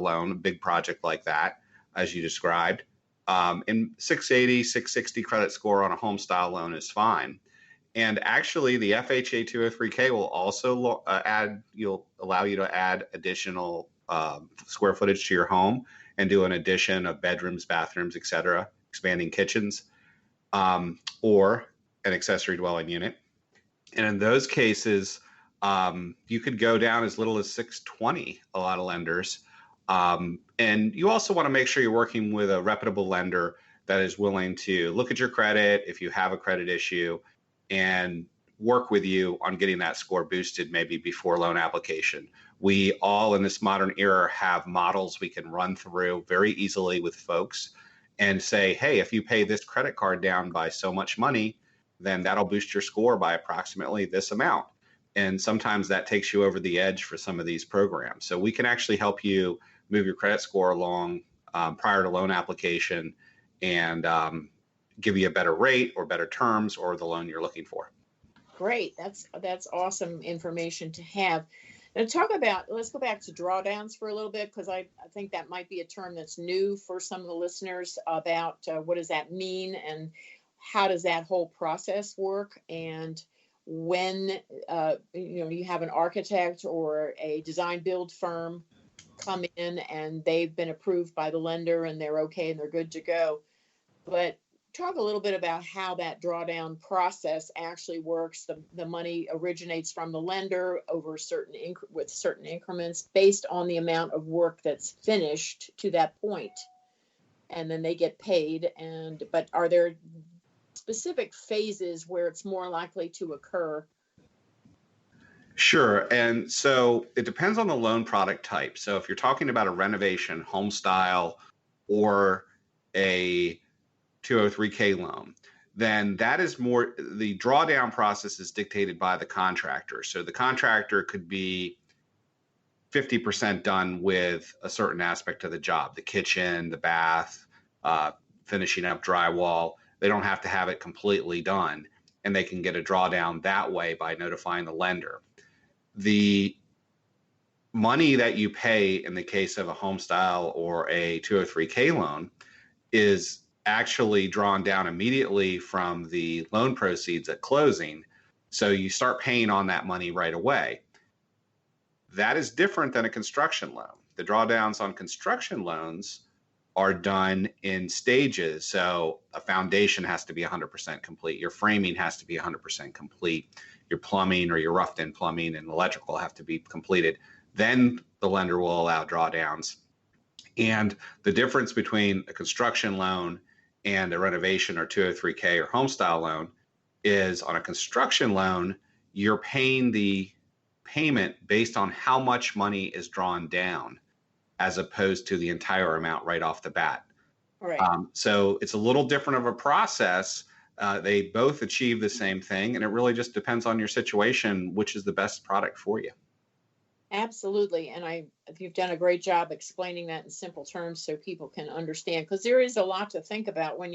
loan, a big project like that, as you described. And 680, 660 credit score on a home style loan is fine. And actually, the FHA 203K will also allow you to add additional square footage to your home and do an addition of bedrooms, bathrooms, etc., expanding kitchens, or an accessory dwelling unit. And in those cases, you could go down as little as 620, a lot of lenders. And you also want to make sure you're working with a reputable lender that is willing to look at your credit if you have a credit issue and work with you on getting that score boosted maybe before loan application. We all in this modern era have models we can run through very easily with folks and say, hey, if you pay this credit card down by so much money, then that'll boost your score by approximately this amount. And sometimes that takes you over the edge for some of these programs. So we can actually help you move your credit score along prior to loan application and give you a better rate or better terms or the loan you're looking for. Great. That's awesome information to have. Now let's go back to drawdowns for a little bit, because I think that might be a term that's new for some of the listeners about what does that mean and how does that whole process work. And when you have an architect or a design build firm come in and they've been approved by the lender and they're okay and they're good to go. But talk a little bit about how that drawdown process actually works. The money originates from the lender over with certain increments based on the amount of work that's finished to that point, and then they get paid. But are there specific phases where it's more likely to occur? Sure. And so it depends on the loan product type. So if you're talking about a renovation, home style, or a 203K loan, then that is more, the drawdown process is dictated by the contractor. So the contractor could be 50% done with a certain aspect of the job, the kitchen, the bath, finishing up drywall. They don't have to have it completely done, and they can get a drawdown that way by notifying the lender. The money that you pay in the case of a home style or a 203K loan is actually drawn down immediately from the loan proceeds at closing. So you start paying on that money right away. That is different than a construction loan. The drawdowns on construction loans are done in stages. So a foundation has to be 100% complete. Your framing has to be 100% complete. Your plumbing or your roughed-in plumbing and electrical have to be completed. Then the lender will allow drawdowns. And the difference between a construction loan and a renovation or 203K or home style loan is on a construction loan, you're paying the payment based on how much money is drawn down as opposed to the entire amount right off the bat. Right. So it's a little different of a process. They both achieve the same thing, and it really just depends on your situation, which is the best product for you. Absolutely. And you've done a great job explaining that in simple terms so people can understand, because there is a lot to think about when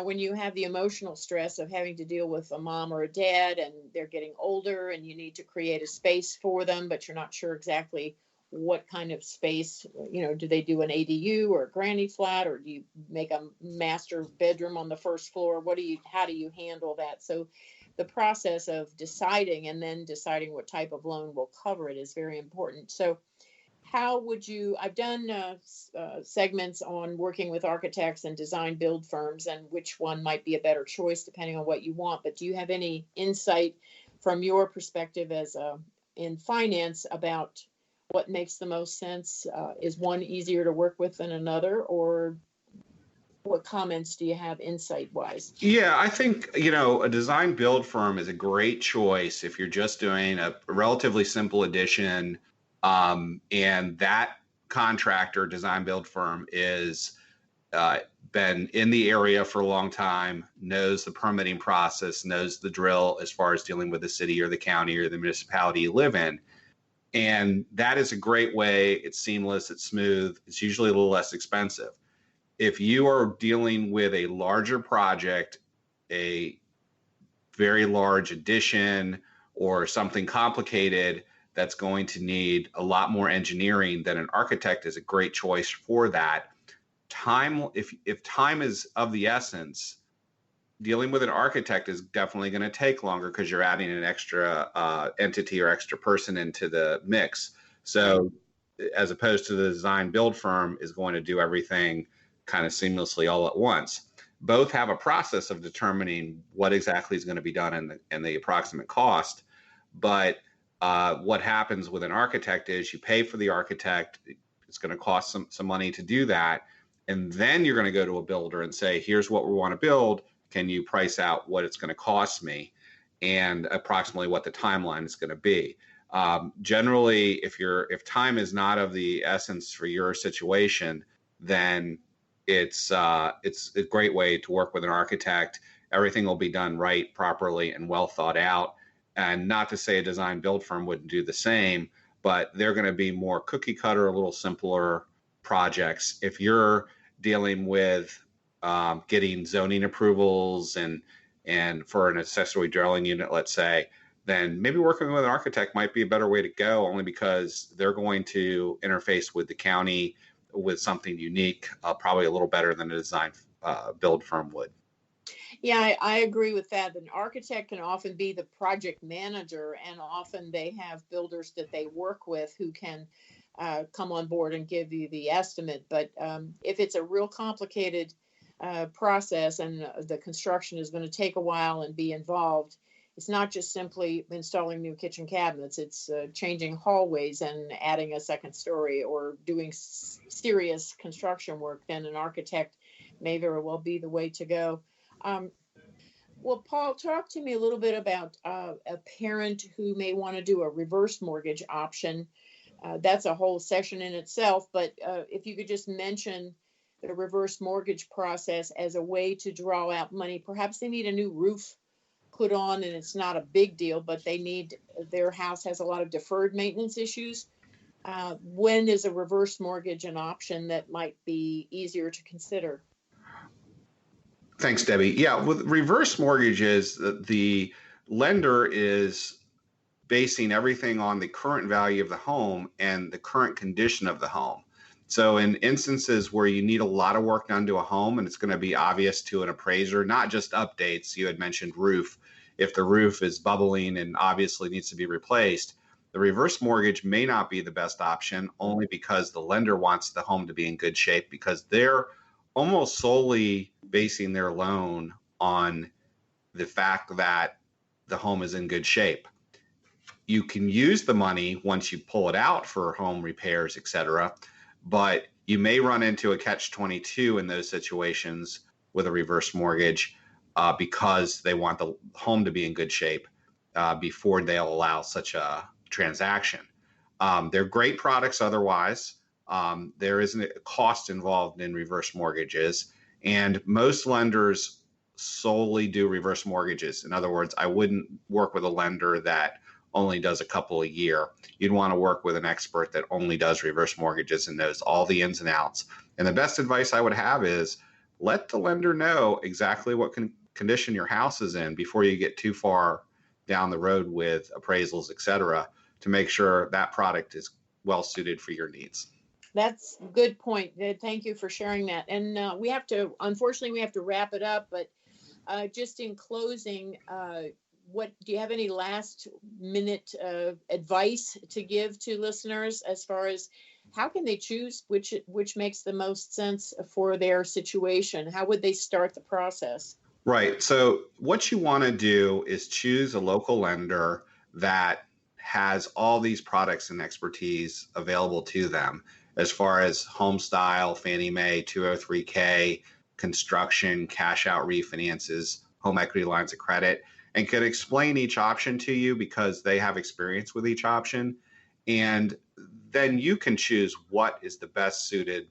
when you have the emotional stress of having to deal with a mom or a dad and they're getting older and you need to create a space for them, but you're not sure exactly what kind of space, do they do an ADU or a granny flat, or do you make a master bedroom on the first floor? How do you handle that? So the process of deciding and then deciding what type of loan will cover it is very important. So how would you, I've done segments on working with architects and design build firms and which one might be a better choice depending on what you want, but do you have any insight from your perspective as in finance about what makes the most sense? Is one easier to work with than another, or what comments do you have insight-wise? Yeah, I think, a design build firm is a great choice if you're just doing a relatively simple addition, and that contractor, design build firm, is been in the area for a long time, knows the permitting process, knows the drill as far as dealing with the city or the county or the municipality you live in. And that is a great way. It's seamless, it's smooth, it's usually a little less expensive. If you are dealing with a larger project, a very large addition or something complicated, that's going to need a lot more engineering, then an architect is a great choice for that. Time, if time is of the essence, dealing with an architect is definitely going to take longer because you're adding an extra entity or extra person into the mix. So as opposed to the design build firm is going to do everything kind of seamlessly all at once. Both have a process of determining what exactly is going to be done and the approximate cost. But what happens with an architect is you pay for the architect. It's going to cost some money to do that. And then you're going to go to a builder and say, here's what we want to build. Can you price out what it's going to cost me and approximately what the timeline is going to be? Generally, if time is not of the essence for your situation, then it's a great way to work with an architect. Everything will be done right, properly, and well thought out. And not to say a design build firm wouldn't do the same, but they're going to be more cookie cutter, a little simpler projects. If you're dealing with getting zoning approvals and for an accessory dwelling unit, let's say, then maybe working with an architect might be a better way to go, only because they're going to interface with the county with something unique, probably a little better than a design build firm would. Yeah, I agree with that. An architect can often be the project manager, and often they have builders that they work with who can come on board and give you the estimate. But if it's a real complicated process and the construction is going to take a while and be involved, it's not just simply installing new kitchen cabinets. It's changing hallways and adding a second story or doing serious construction work. Then an architect may very well be the way to go. Well, Paul, talk to me a little bit about a parent who may want to do a reverse mortgage option. That's a whole session in itself, but if you could just mention the reverse mortgage process as a way to draw out money. Perhaps they need a new roof put on and it's not a big deal, but their house has a lot of deferred maintenance issues. When is a reverse mortgage an option that might be easier to consider? Thanks, Debbie. Yeah, with reverse mortgages, the lender is basing everything on the current value of the home and the current condition of the home. So in instances where you need a lot of work done to a home and it's going to be obvious to an appraiser, not just updates, you had mentioned roof. If the roof is bubbling and obviously needs to be replaced, the reverse mortgage may not be the best option, only because the lender wants the home to be in good shape, because they're almost solely basing their loan on the fact that the home is in good shape. You can use the money once you pull it out for home repairs, et cetera, but you may run into a catch-22 in those situations with a reverse mortgage because they want the home to be in good shape before they'll allow such a transaction. They're great products otherwise. There isn't a cost involved in reverse mortgages, and most lenders solely do reverse mortgages. In other words, I wouldn't work with a lender that only does a couple a year. You'd want to work with an expert that only does reverse mortgages and knows all the ins and outs. And the best advice I would have is let the lender know exactly what condition your house is in before you get too far down the road with appraisals, et cetera, to make sure that product is well suited for your needs. That's a good point. Thank you for sharing that. And unfortunately, we have to wrap it up, but just in closing, do you have any last minute advice to give to listeners as far as how can they choose which makes the most sense for their situation? How would they start the process? Right. So what you want to do is choose a local lender that has all these products and expertise available to them as far as home style, Fannie Mae, 203K, construction, cash out refinances, home equity lines of credit, and can explain each option to you because they have experience with each option. And then you can choose what is the best suited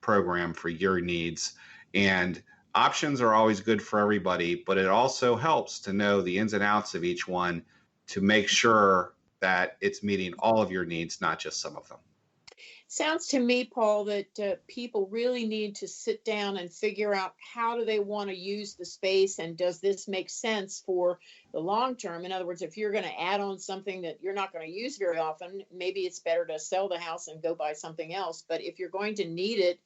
program for your needs. And options are always good for everybody, but it also helps to know the ins and outs of each one to make sure that it's meeting all of your needs, not just some of them. Sounds to me, Paul, that people really need to sit down and figure out how do they want to use the space, and does this make sense for the long term? In other words, if you're going to add on something that you're not going to use very often, maybe it's better to sell the house and go buy something else. But if you're going to need it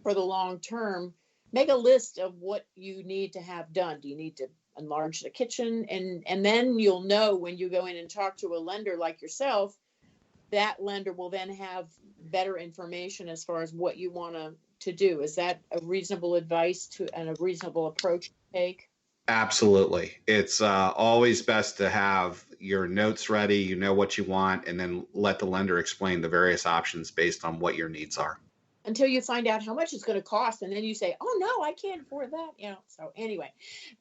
for the long term, make a list of what you need to have done. Do you need to enlarge the kitchen? And then you'll know when you go in and talk to a lender like yourself, that lender will then have better information as far as what you want to do. Is that a reasonable advice to and a reasonable approach to take? Absolutely. It's always best to have your notes ready, you know what you want, and then let the lender explain the various options based on what your needs are. Until you find out how much it's going to cost, and then you say, oh no, I can't afford that. So anyway,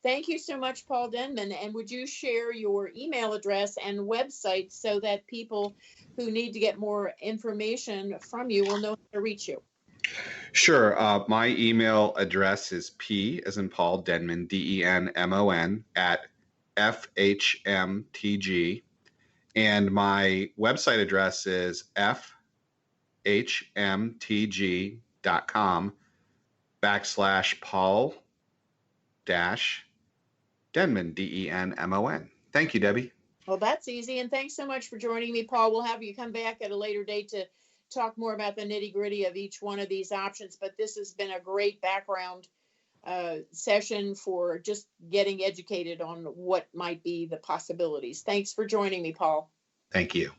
thank you so much, Paul Denmon. And would you share your email address and website so that people who need to get more information from you will know how to reach you? Sure. My email address is P as in Paul Denmon, Denmon at FHMTG. And my website address is fhmtg.com/Paul dash Denmon, Denmon. Thank you, Debbie. Well, that's easy. And thanks so much for joining me, Paul. We'll have you come back at a later date to talk more about the nitty gritty of each one of these options. But this has been a great background session for just getting educated on what might be the possibilities. Thanks for joining me, Paul. Thank you.